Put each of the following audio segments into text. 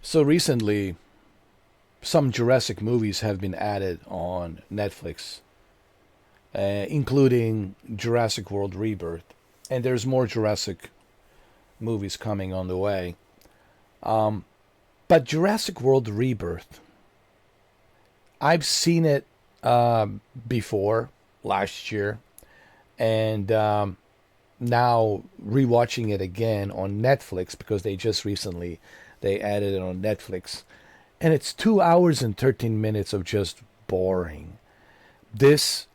So recently, some Jurassic movies have been added on Netflix, including Jurassic World Rebirth. And there's more Jurassic movies coming on the way. Um, but Jurassic World Rebirth, I've seen it before last year, and now rewatching it again on Netflix because they just recently they added it on Netflix, and it's 2 hours and 13 minutes of just boring. This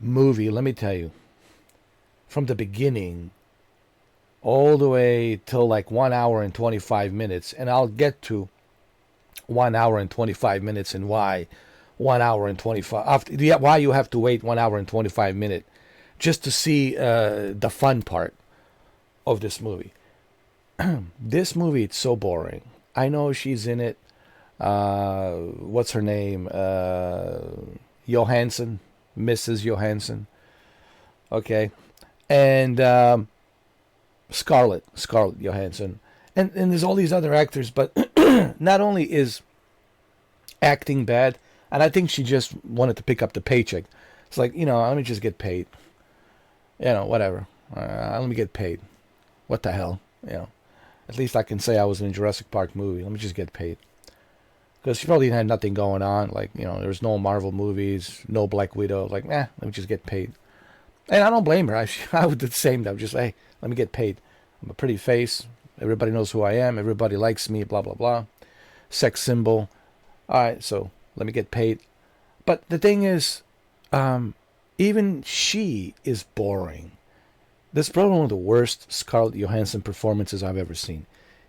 movie, let me tell you, from the beginning all the way till like 1 hour and 25 minutes, and I'll get to 1 hour and 25 minutes and why 1 hour and 25 after why you have to wait 1 hour and 25 minutes just to see the fun part of this movie. This movie, it's so boring. I know she's in it. What's her name? Johansson, Mrs. Johansson. Okay, and Scarlett Johansson, and there's all these other actors, but not only is acting bad, and I think she just wanted to pick up the paycheck. It's like, let me just get paid. Whatever. Let me get paid. What the hell? At least I can say I was in a Jurassic Park movie. Let me just get paid. Because she probably had nothing going on. Like, there's no Marvel movies, no Black Widow. Like, let me just get paid. And I don't blame her. I would do the same. I would just say, hey, let me get paid. I'm a pretty face. Everybody knows who I am. Everybody likes me, blah, blah, blah. Sex symbol. All right, so let me get paid. But the thing is, even she is boring. This is probably one of the worst Scarlett Johansson performances I've ever seen.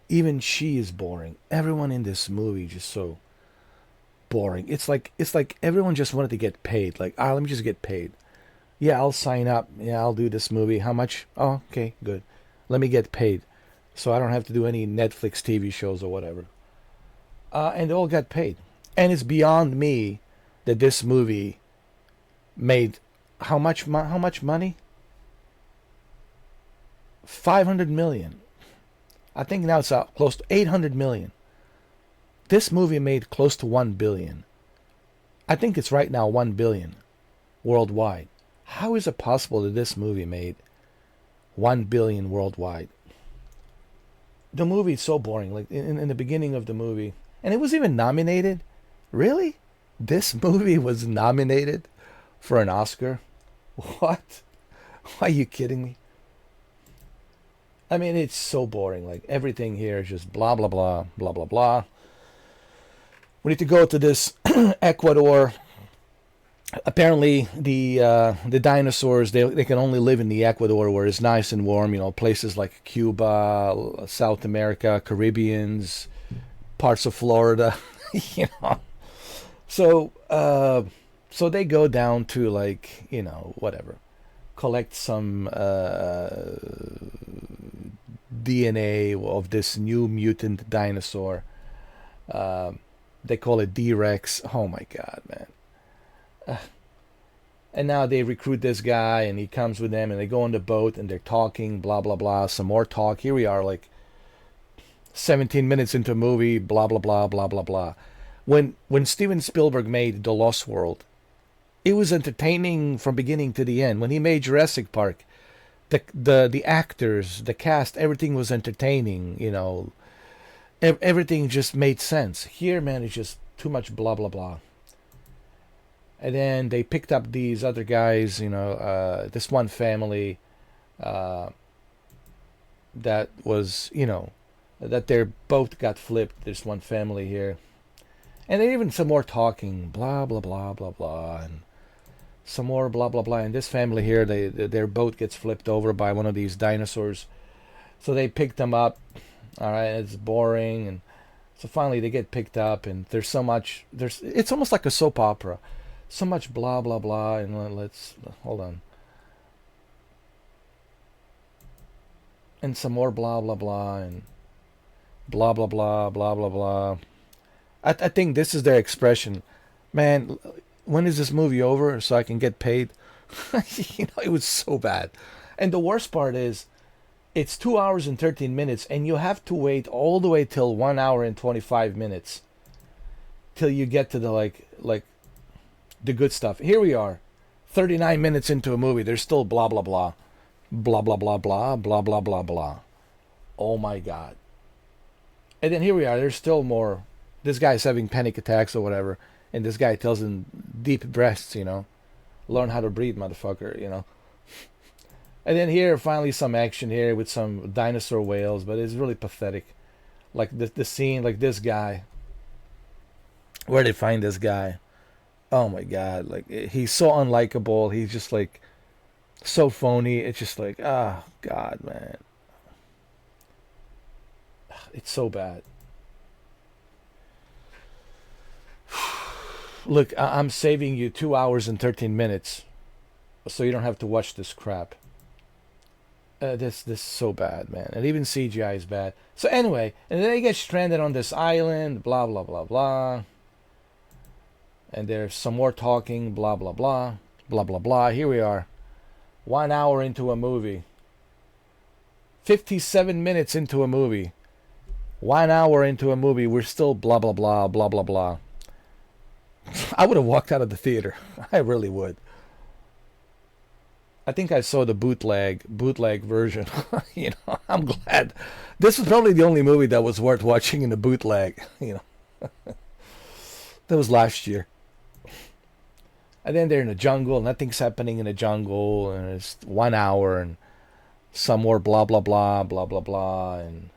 Even she is boring. Everyone in this movie just so boring. It's like everyone just wanted to get paid. Like, let me just get paid. Yeah, I'll sign up. Yeah, I'll do this movie. How much? Oh, okay, good. Let me get paid, so I don't have to do any Netflix TV shows or whatever. And they all got paid. And it's beyond me that this movie made how much money? 500 million. I think now it's close to 800 million. This movie made close to 1 billion. I think it's right now 1 billion worldwide. How is it possible that this movie made 1 billion worldwide? The movie is so boring. Like in the beginning of the movie, and it was even nominated. Really? This movie was nominated for an Oscar? What? Are you kidding me? I mean, it's so boring. Like, everything here is just blah, blah, blah, blah, blah, blah. We need to go to this Ecuador. Apparently, the dinosaurs, they can only live in the Ecuador where it's nice and warm. Places like Cuba, South America, Caribbeans, parts of Florida. you know. So they go down to, like, whatever, collect some DNA of this new mutant dinosaur. They call it D-Rex. Oh my God, man. And now they recruit this guy, and he comes with them, and they go on the boat, and they're talking, blah, blah, blah, some more talk. Here we are, like 17 minutes into a movie, blah, blah, blah, blah, blah, blah. When Steven Spielberg made The Lost World, it was entertaining from beginning to the end. When he made Jurassic Park, the actors, the cast, everything was entertaining, everything just made sense. Here, man, it's just too much blah, blah, blah. And then they picked up these other guys, this one family that was, that their boat got flipped. There's one family here. And then even some more talking, blah, blah, blah, blah, blah, and some more blah, blah, blah. And this family here, their boat gets flipped over by one of these dinosaurs. So they picked them up. All right, it's boring. And so finally they get picked up, and there's so much, it's almost like a soap opera. So much blah, blah, blah. And let's, hold on. And some more blah, blah, blah, and blah, blah, blah, blah, blah, blah. I think this is their expression. Man, when is this movie over so I can get paid? It was so bad. And the worst part is, It's 2 hours and 13 minutes, and you have to wait all the way till 1 hour and 25 minutes till you get to the like the good stuff. Here we are, 39 minutes into a movie. There's still blah blah blah, blah blah blah blah blah blah blah blah. Oh my God! And then here we are. There's still more. This guy's having panic attacks or whatever, and this guy tells him deep breaths. Learn how to breathe, motherfucker. And then here, finally, some action here with some dinosaur whales, but it's really pathetic. Like the scene, like this guy. Where they find this guy? Oh my God! Like he's so unlikable. He's just like so phony. It's just like, ah, God, man. It's so bad. Look, I'm saving you 2 hours and 13 minutes, so you don't have to watch this crap. This is so bad, man. And even CGI is bad. So anyway, and then they get stranded on this island, blah blah blah blah. And there's some more talking, blah blah blah, blah blah blah. Here we are, 1 hour into a movie. 57 minutes into a movie. 1 hour into a movie, we're still blah blah blah, blah blah blah. I would have walked out of the theater. I really would. I think I saw the bootleg version. I'm glad. This was probably the only movie that was worth watching in the bootleg. That was last year. And then they're in the jungle. Nothing's happening in the jungle, and it's 1 hour and some more blah blah blah blah blah blah, and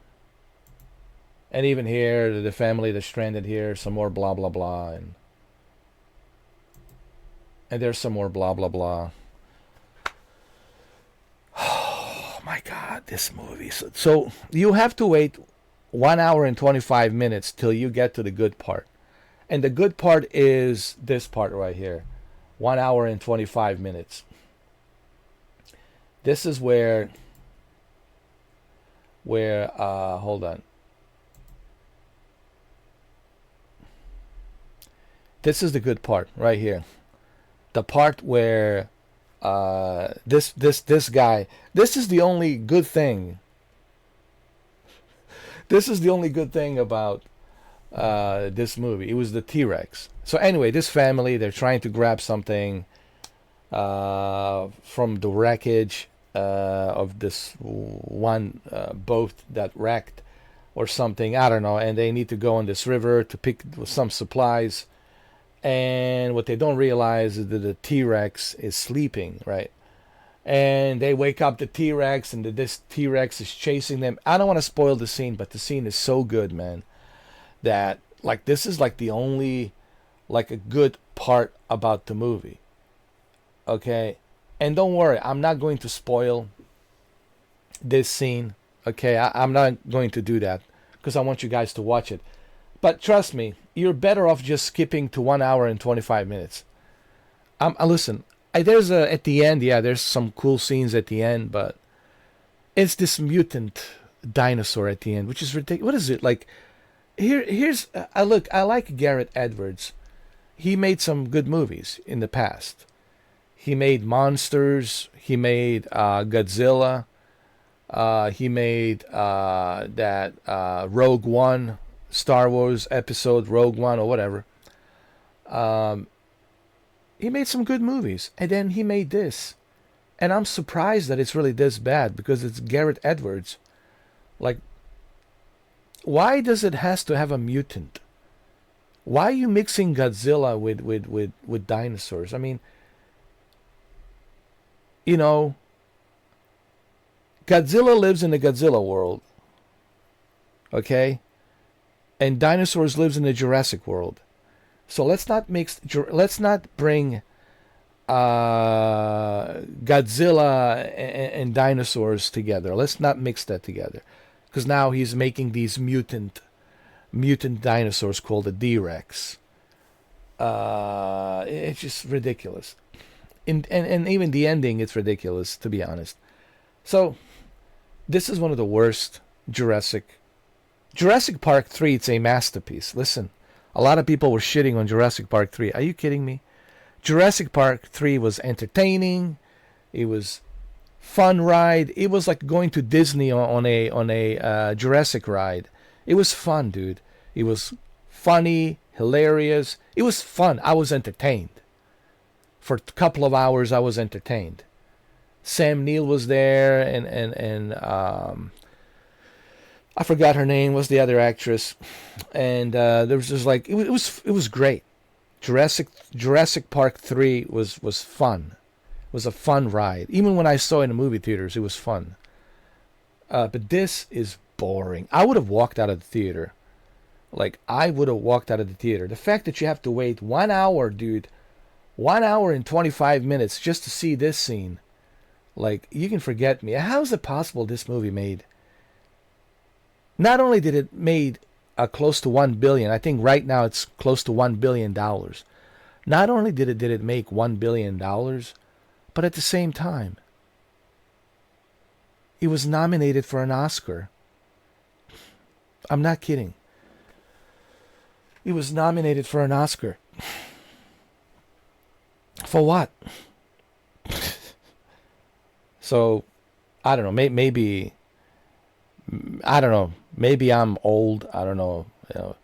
even here the family that's stranded here, some more blah blah blah, and there's some more blah blah blah. Oh my God, this movie. So you have to wait 1 hour and 25 minutes till you get to the good part. And the good part is this part right here. 1 hour and 25 minutes. This is where hold on. This is the good part right here. The part where this guy, this is the only good thing. This is the only good thing about this movie. It was the T-Rex. So anyway, this family, they're trying to grab something from the wreckage of this one boat that wrecked or something, I don't know, and they need to go on this river to pick some supplies. And what they don't realize is that the T-Rex is sleeping, right? And they wake up the T-Rex, and this T-Rex is chasing them. I don't want to spoil the scene, but the scene is so good, man, that like this is like the only like a good part about the movie. Okay? And don't worry, I'm not going to spoil this scene. Okay? I'm not going to do that because I want you guys to watch it. But trust me, you're better off just skipping to 1 hour and 25 minutes. Listen, there's at the end, yeah, there's some cool scenes at the end, but it's this mutant dinosaur at the end, which is ridiculous. What is it like? Here's I like Gareth Edwards. He made some good movies in the past. He made Monsters. He made Godzilla. He made that Rogue One, Star Wars episode Rogue One or whatever. He made some good movies, and then he made this, and I'm surprised that it's really this bad because it's Gareth Edwards. Like, why does it has to have a mutant? Why are you mixing Godzilla with dinosaurs? I mean, Godzilla lives in the Godzilla world, okay? And dinosaurs lives in the Jurassic world. So let's not bring Godzilla and dinosaurs together. Let's not mix that together, because now he's making these mutant dinosaurs called the D-Rex. It's just ridiculous. And even the ending, it's ridiculous, to be honest. So this is one of the worst Jurassic Park 3. It's a masterpiece. Listen, a lot of people were shitting on Jurassic Park 3. Are you kidding me? Jurassic Park 3 was entertaining. It was fun ride. It was like going to Disney on a Jurassic ride. It was fun, dude. It was funny, hilarious. It was fun. I was entertained. For a couple of hours, I was entertained. Sam Neill was there, and I forgot her name. Was the other actress? And there was just like it was great. Jurassic Park 3 was fun. It was a fun ride. Even when I saw it in the movie theaters, it was fun. But this is boring. I would have walked out of the theater. Like, I would have walked out of the theater. The fact that you have to wait 1 hour, dude, 1 hour and 25 minutes just to see this scene. Like, you can forget me. How is it possible this movie made? Not only did it made close to $1 billion, I think right now it's close to $1 billion. Not only did it make $1 billion, but at the same time, it was nominated for an Oscar. I'm not kidding. It was nominated for an Oscar. For what? So, I don't know. Maybe I don't know. Maybe I'm old. I don't know. You know,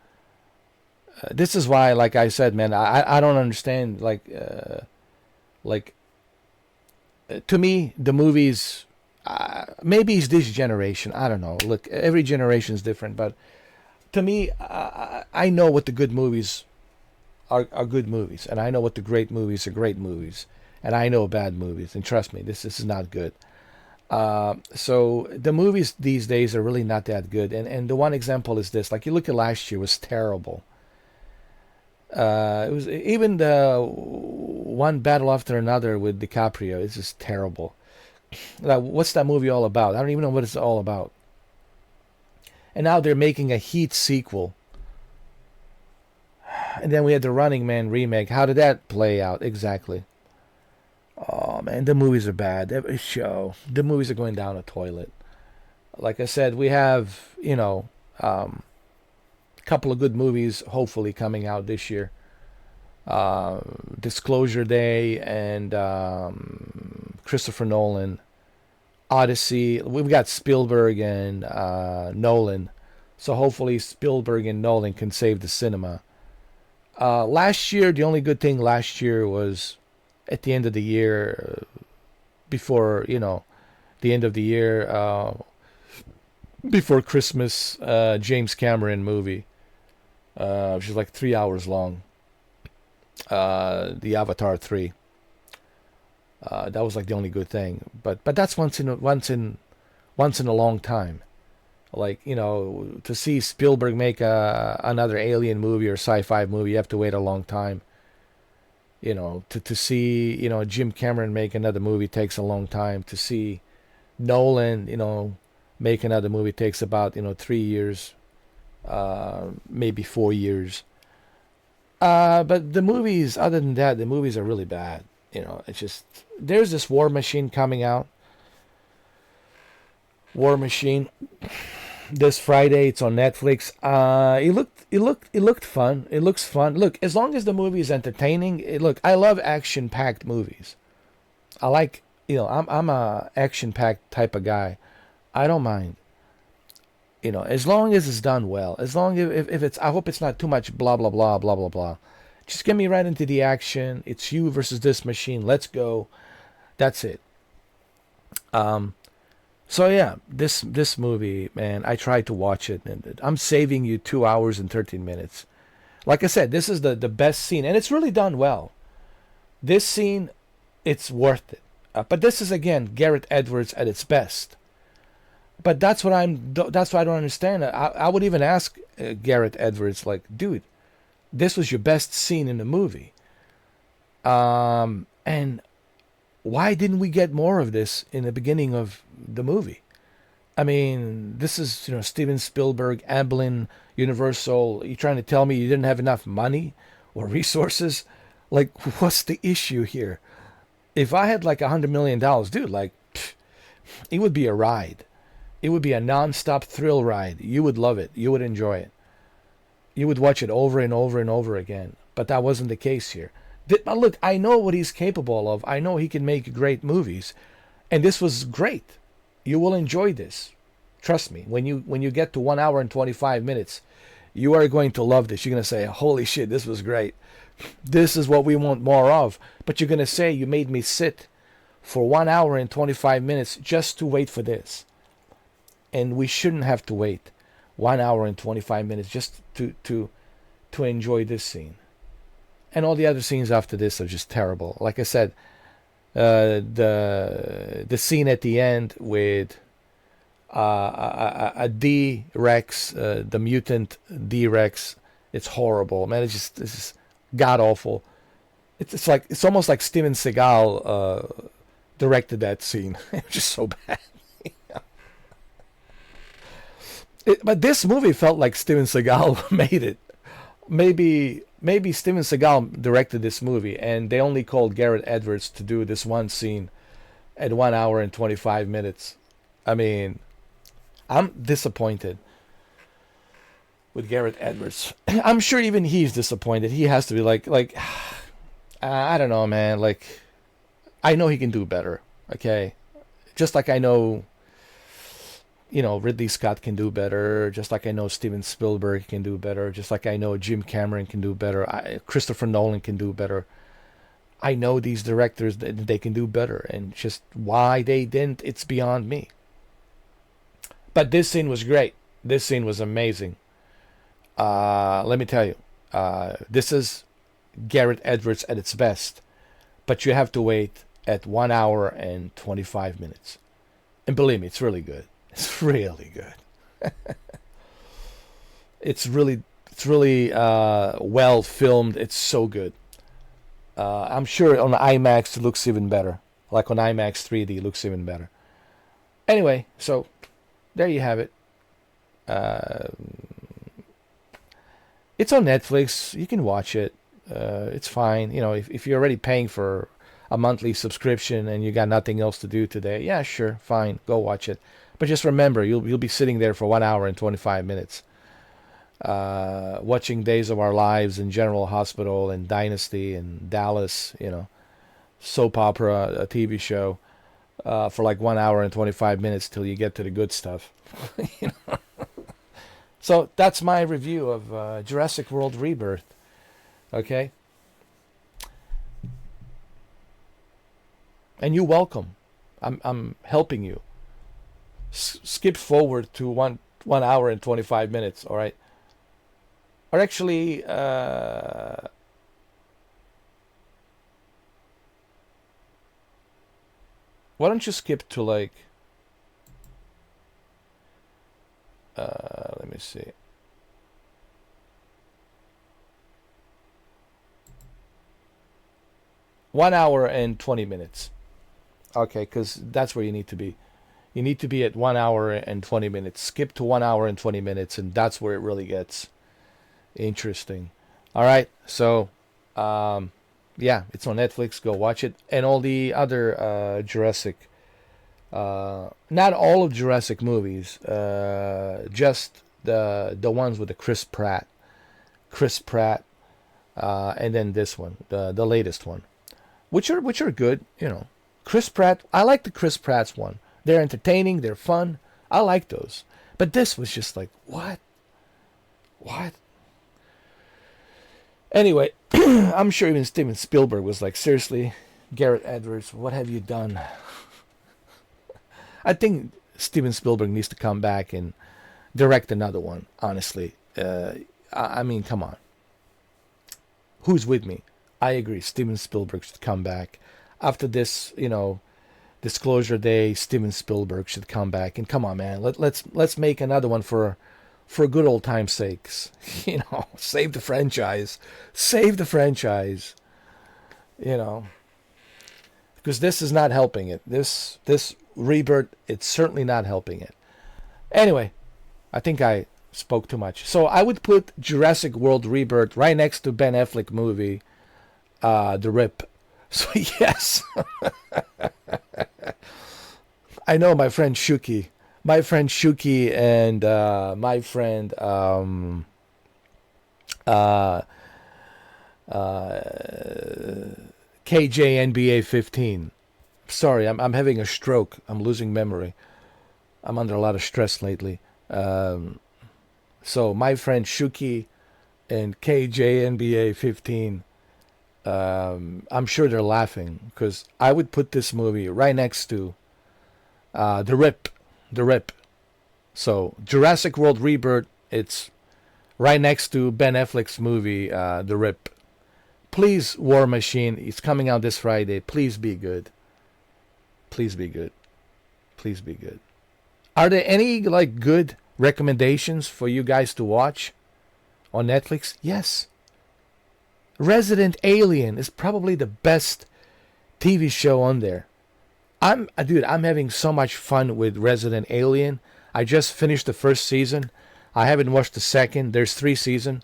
this is why, like I said, man, I don't understand. To me, the movies. Maybe it's this generation. I don't know. Look, every generation is different, but to me, I know what the good movies are good movies, and I know what the great movies are great movies, and I know bad movies. And trust me, this is not good. So the movies these days are really not that good. And the one example is this. Like, you look at last year, was terrible. It was even the one battle after another with DiCaprio. It's just terrible. Like, what's that movie all about? I don't even know what it's all about. And now they're making a Heat sequel. And then we had the Running Man remake. How did that play out exactly? Oh man, the movies are bad. The movies are going down the toilet. Like I said, we have, a couple of good movies hopefully coming out this year. Disclosure Day and Christopher Nolan, Odyssey. We've got Spielberg and Nolan. So hopefully Spielberg and Nolan can save the cinema. Last year, the only good thing last year was at the end of the year, before, the end of the year, before Christmas, James Cameron movie, which is like 3 hours long. The Avatar 3. That was like the only good thing. But that's once in a long time. Like, to see Spielberg make another alien movie or sci-fi movie, you have to wait a long time. To see, Jim Cameron make another movie takes a long time. To see Nolan, make another movie takes about, 3 years, maybe 4 years. But the movies, other than that, the movies are really bad. It's just, there's this War Machine coming out. War Machine. This Friday, it's on Netflix. It looked fun. It looks fun. Look, as long as the movie is entertaining. I love action-packed movies. I like, I'm a action-packed type of guy. I don't mind. As long as it's done well. As long as if it's, I hope it's not too much blah blah blah blah blah blah. Just get me right into the action. It's you versus this machine. Let's go. That's it. So yeah, this movie, man, I tried to watch it, and I'm saving you 2 hours and 13 minutes. Like I said, this is the best scene, and it's really done well. This scene, it's worth it. But this is, again, Gareth Edwards at its best. But that's what I don't understand. I would even ask Gareth Edwards, like, dude, this was your best scene in the movie. And why didn't we get more of this in the beginning of the movie? I mean, this is, Steven Spielberg, Amblin, Universal. You trying to tell me you didn't have enough money or resources? Like, what's the issue here? If I had like $100 million, dude, like, it would be a ride. It would be a non-stop thrill ride. You would love it. You would enjoy it. You would watch it over and over and over again. But that wasn't the case here. Look, I know what he's capable of. I know he can make great movies. And this was great. You will enjoy this. Trust me. When you get to 1 hour and 25 minutes, you are going to love this. You're going to say, holy shit, this was great. This is what we want more of. But you're going to say, you made me sit for 1 hour and 25 minutes just to wait for this. And we shouldn't have to wait 1 hour and 25 minutes just to enjoy this scene. And all the other scenes after this are just terrible. Like I said, the scene at the end with a D-Rex, the mutant D-Rex, it's horrible, man. It's just god awful. It's almost like Steven Seagal directed that scene. It was just so bad. But this movie felt like Steven Seagal made it. Maybe Steven Seagal directed this movie, and they only called Gareth Edwards to do this one scene at 1 hour and 25 minutes. I mean, I'm disappointed with Gareth Edwards. I'm sure even he's disappointed. He has to be like, I don't know, man. Like, I know he can do better. Okay, just like I know, Ridley Scott can do better. Just like I know Steven Spielberg can do better. Just like I know Jim Cameron can do better. Christopher Nolan can do better. I know these directors, they can do better. And just why they didn't, it's beyond me. But this scene was great. This scene was amazing. Let me tell you, this is Gareth Edwards at its best. But you have to wait at 1 hour and 25 minutes. And believe me, it's really good. It's really good. It's really well filmed. It's so good. I'm sure on IMAX it looks even better. Like on IMAX 3D it looks even better. Anyway, so there you have it. It's on Netflix. You can watch it. It's fine. If you're already paying for a monthly subscription and you got nothing else to do today, yeah, sure, fine, go watch it. But just remember, you'll be sitting there for 1 hour and 25 minutes, watching Days of Our Lives and General Hospital and Dynasty and Dallas, soap opera, a TV show, for like 1 hour and 25 minutes till you get to the good stuff. So that's my review of Jurassic World Rebirth. Okay. And you're welcome. I'm helping you. Skip forward to 1 hour and 25 minutes, all right? Or actually, why don't you skip to like, let me see. One hour and 20 minutes. Okay, because that's where you need to be. You need to be at 1 hour and 20 minutes. Skip to 1 hour and 20 minutes, and that's where it really gets interesting. All right, so yeah, it's on Netflix. Go watch it, and all the other Jurassic, not all of Jurassic movies, just the ones with the Chris Pratt, and then this one, the latest one, which are good. Chris Pratt. I like the Chris Pratt's one. They're entertaining. They're fun. I like those. But this was just like, what? Anyway, I'm sure even Steven Spielberg was like, seriously, Gareth Edwards, what have you done? I think Steven Spielberg needs to come back and direct another one, honestly. I mean, come on. Who's with me? I agree. Steven Spielberg should come back. After this, Disclosure Day, Steven Spielberg should come back. And come on, man, let's make another one for good old time's sakes. Save the franchise. Save the franchise. Because this is not helping it. This Rebirth, it's certainly not helping it. Anyway, I think I spoke too much. So I would put Jurassic World Rebirth right next to Ben Affleck movie, The Rip. So yes. I know my friend Shuki and my friend KJ NBA 15. Sorry, I'm having a stroke. I'm losing memory. I'm under a lot of stress lately. So my friend Shuki and KJNBA15, I'm sure they're laughing because I would put this movie right next to The Rip. The Rip. So Jurassic World Rebirth, it's right next to Ben Affleck's movie, The Rip. Please, War Machine, it's coming out this Friday. Please be good. Please be good. Please be good. Are there any like good recommendations for you guys to watch on Netflix? Yes. Resident Alien is probably the best TV show on there. I'm having so much fun with Resident Alien. I just finished the first season. I haven't watched the second. There's 3 seasons.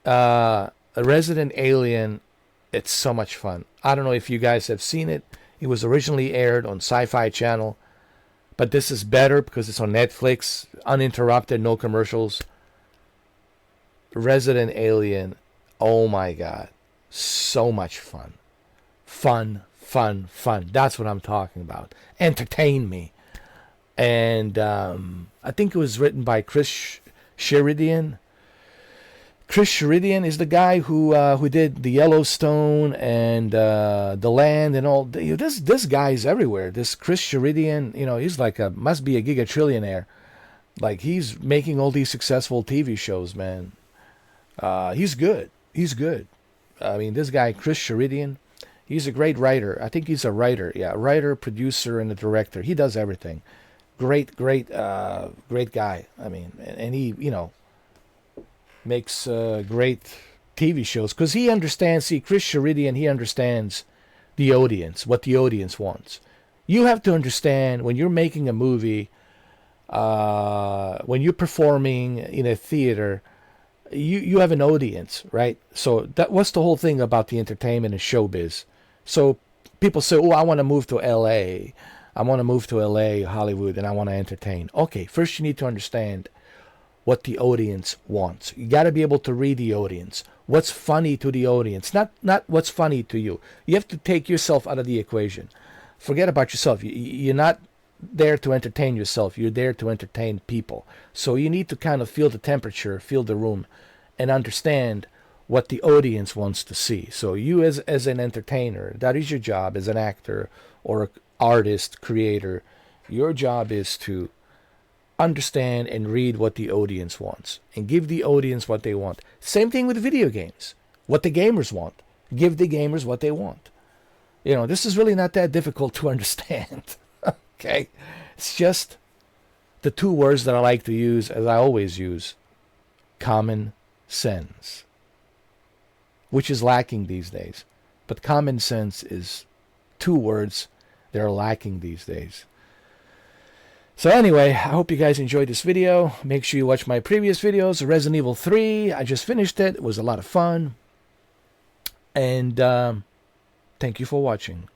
Resident Alien, it's so much fun. I don't know if you guys have seen it. It was originally aired on Sci-Fi Channel, but this is better because it's on Netflix, uninterrupted, no commercials. Resident Alien, oh my God, so much fun. Fun. That's what I'm talking about. Entertain me. And I think it was written by Chris Sheridan. Chris Sheridan is the guy who did the Yellowstone and The Land and all. This guy's everywhere. This Chris Sheridan, he's like must be a gigatrillionaire. Like he's making all these successful TV shows, man. He's good. He's good. I mean, this guy Chris Sheridan, he's a great writer. I think he's a writer. Yeah, writer, producer, and a director. He does everything. Great guy. I mean, and he, makes great TV shows because he understands. See, Chris Sheridan, he understands the audience, what the audience wants. You have to understand when you're making a movie, when you're performing in a theater, you have an audience, right? So what's the whole thing about the entertainment and showbiz. So people say, oh, I want to move to L.A. I want to move to L.A., Hollywood, and I want to entertain. Okay, first you need to understand what the audience wants. You got to be able to read the audience. What's funny to the audience, not what's funny to you. You have to take yourself out of the equation. Forget about yourself. You're not there to entertain yourself. You're there to entertain people. So you need to kind of feel the temperature, feel the room, and understand what the audience wants to see. So you as an entertainer, that is your job as an actor or an artist, creator. Your job is to understand and read what the audience wants and give the audience what they want. Same thing with video games. What the gamers want. Give the gamers what they want. This is really not that difficult to understand. Okay? It's just the 2 words that I like to use, as I always use. Common sense. Which is lacking these days. But common sense is 2 words that are lacking these days. So anyway, I hope you guys enjoyed this video. Make sure you watch my previous videos. Resident Evil 3, I just finished it. It was a lot of fun. And thank you for watching.